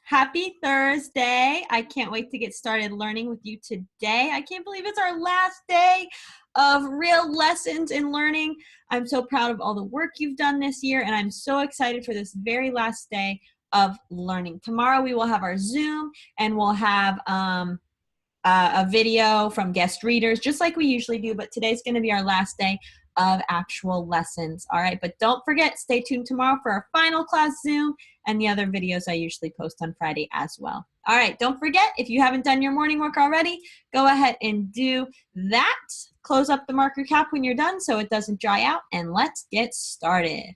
Happy Thursday. I can't wait to get started learning with you today. I can't believe it's our last day of real lessons in learning. I'm so proud of all the work you've done this year, and I'm so excited for this very last day of learning. Tomorrow we will have our Zoom, and we'll have a video from guest readers, just like we usually do, but today's going to be our last day of actual lessons. All right, but don't forget, stay tuned tomorrow for our final class Zoom and the other videos I usually post on Friday as well. All right, don't forget, if you haven't done your morning work already, go ahead and do that. Close up the marker cap when you're done so it doesn't dry out, and let's get started.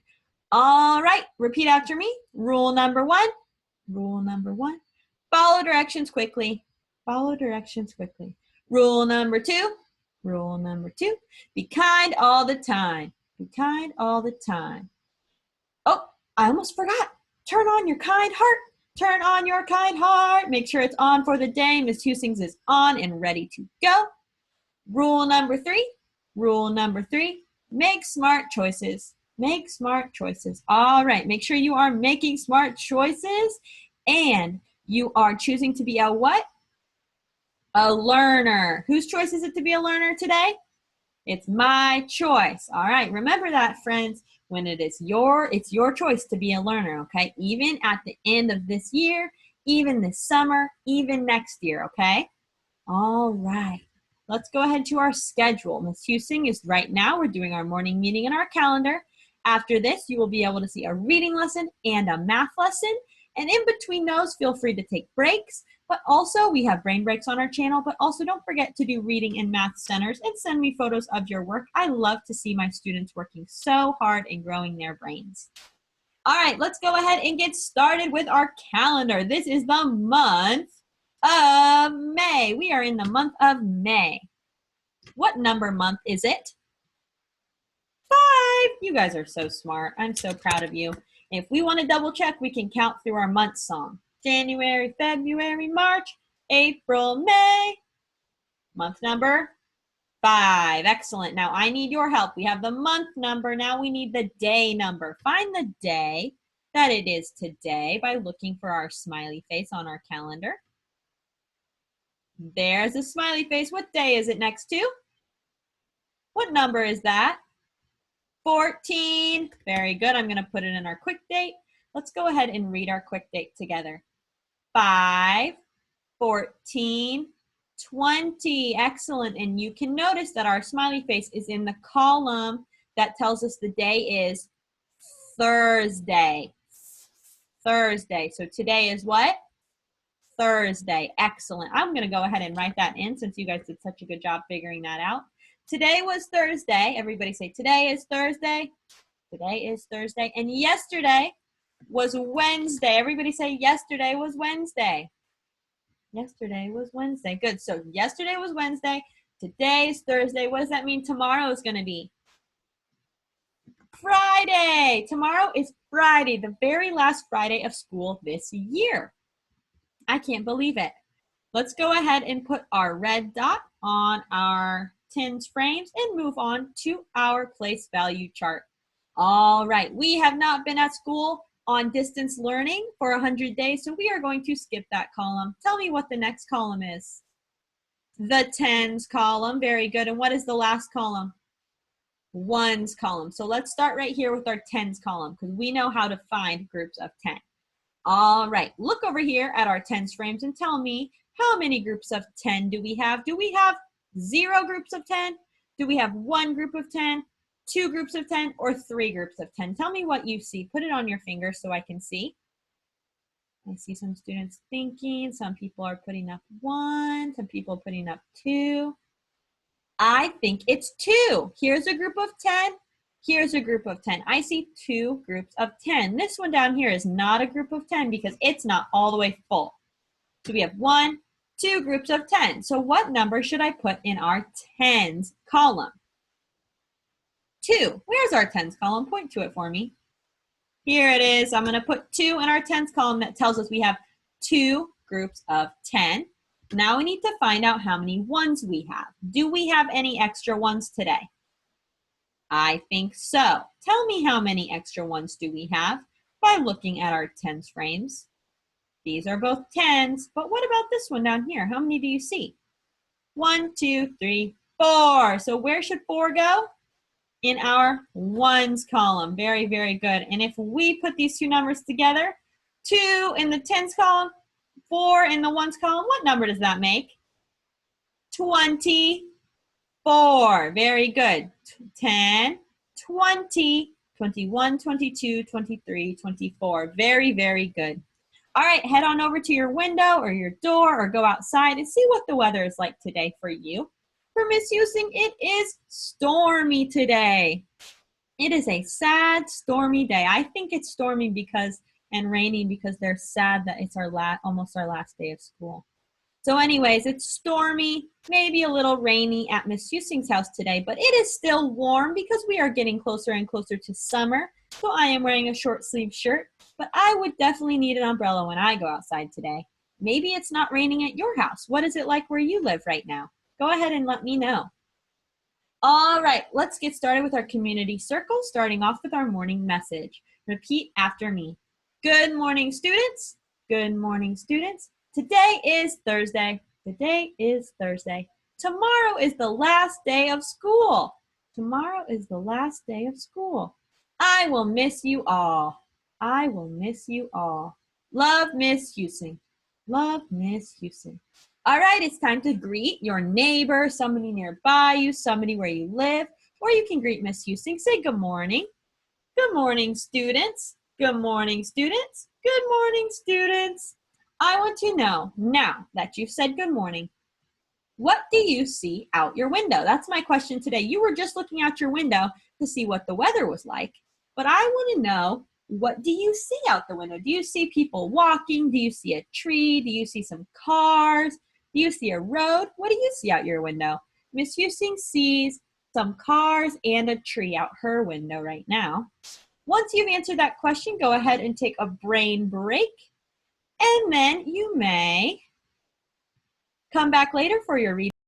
All right, repeat after me. Rule number one. Rule number one. Follow directions quickly. Follow directions quickly. Rule number two. Rule number two. Be kind all the time. Be kind all the time. Oh, I almost forgot. Turn on your kind heart. Turn on your kind heart. Make sure it's on for the day. Miss Husings is on and ready to go. Rule number three. Rule number three. Make smart choices. Make smart choices. All right. Make sure you are making smart choices and you are choosing to be a what? A learner. Whose choice is it to be a learner today? It's my choice. All right, remember that, friends. When it's your choice to be a learner, okay? Even at the end of this year, even this summer, even next year, okay? All right, let's go ahead to our schedule. Miss Husing is right now, we're doing our morning meeting in our calendar. After this, you will be able to see a reading lesson and a math lesson. And in between those, feel free to take breaks. But also, we have brain breaks on our channel. But also, don't forget to do reading and math centers and send me photos of your work. I love to see my students working so hard and growing their brains. All right, let's go ahead and get started with our calendar. This is the month of May. We are in the month of May. What number month is it? 5. You guys are so smart. I'm so proud of you. If we want to double check, we can count through our month song. January, February, March, April, May. Month number 5. Excellent. Now I need your help. We have the month number. Now we need the day number. Find the day that it is today by looking for our smiley face on our calendar. There's a smiley face. What day is it next to? What number is that? 14. Very good. I'm going to put it in our quick date. Let's go ahead and read our quick date together. 5, 14, 20. Excellent. And you can notice that our smiley face is in the column that tells us the day is Thursday. Thursday. So today is what? Thursday. Excellent. I'm going to go ahead and write that in since you guys did such a good job figuring that out. Today was Thursday. Everybody say today is Thursday. Today is Thursday. And yesterday was Wednesday. Everybody say yesterday was Wednesday. Yesterday was Wednesday. Good. So yesterday was Wednesday. Today is Thursday. What does that mean tomorrow is going to be? Friday. Tomorrow is Friday, the very last Friday of school this year. I can't believe it. Let's go ahead and put our red dot on our tens frames and move on to our place value chart. All right, we have not been at school on distance learning for 100 days, so we are going to skip that column. Tell me what the next column is. The tens column, very good. And what is the last column? Ones column. So let's start right here with our tens column because we know how to find groups of 10. All right, look over here at our tens frames and tell me how many groups of 10 do we have? Do we have 0 groups of 10? Do we have 1 group of 10, 2 groups of 10, or 3 groups of 10? Tell me what you see. Put it on your finger so I can see. I see some students thinking. Some people are putting up 1. Some people putting up 2. I think it's 2. Here's a group of 10. Here's a group of 10. I see 2 groups of 10. This one down here is not a group of 10 because it's not all the way full. So we have 1, 2 groups of 10. So what number should I put in our tens column? 2. Where's our tens column? Point to it for me. Here it is. I'm going to put 2 in our tens column. That tells us we have 2 groups of 10. Now we need to find out how many ones we have. Do we have any extra ones today? I think so. Tell me how many extra ones do we have by looking at our tens frames. These are both 10s, but what about this one down here? How many do you see? 1, 2, 3, 4. So where should 4 go? In our ones column. Very, very good. And if we put these two numbers together, 2 in the tens column, 4 in the ones column, what number does that make? 24. Very good. 10, 20, 21, 22, 23, 24. Very, very good. All right, head on over to your window or your door or go outside and see what the weather is like today for you. For Miss Using, it is stormy today. It is a sad, stormy day. I think it's stormy because and raining because they're sad that it's almost our last day of school. So anyways, it's stormy, maybe a little rainy at Miss Using's house today, but it is still warm because we are getting closer and closer to summer. So I am wearing a short sleeve shirt, but I would definitely need an umbrella when I go outside today. Maybe it's not raining at your house. What is it like where you live right now? Go ahead and let me know. All right, let's get started with our community circle, starting off with our morning message. Repeat after me. Good morning, students. Good morning, students. Today is Thursday. Today is Thursday. Tomorrow is the last day of school. Tomorrow is the last day of school. I will miss you all. I will miss you all. Love, Miss Using. Love, Miss Using. All right, it's time to greet your neighbor, somebody nearby you, somebody where you live, or you can greet Miss Using. Say good morning. Good morning, students. Good morning, students. Good morning, students. I want to know, now that you've said good morning, what do you see out your window? That's my question today. You were just looking out your window to see what the weather was like, but I want to know, what do you see out the window? Do you see people walking? Do you see a tree? Do you see some cars? Do you see a road? What do you see out your window? Miss Using sees some cars and a tree out her window right now. Once you've answered that question, go ahead and take a brain break, and then you may come back later for your reading.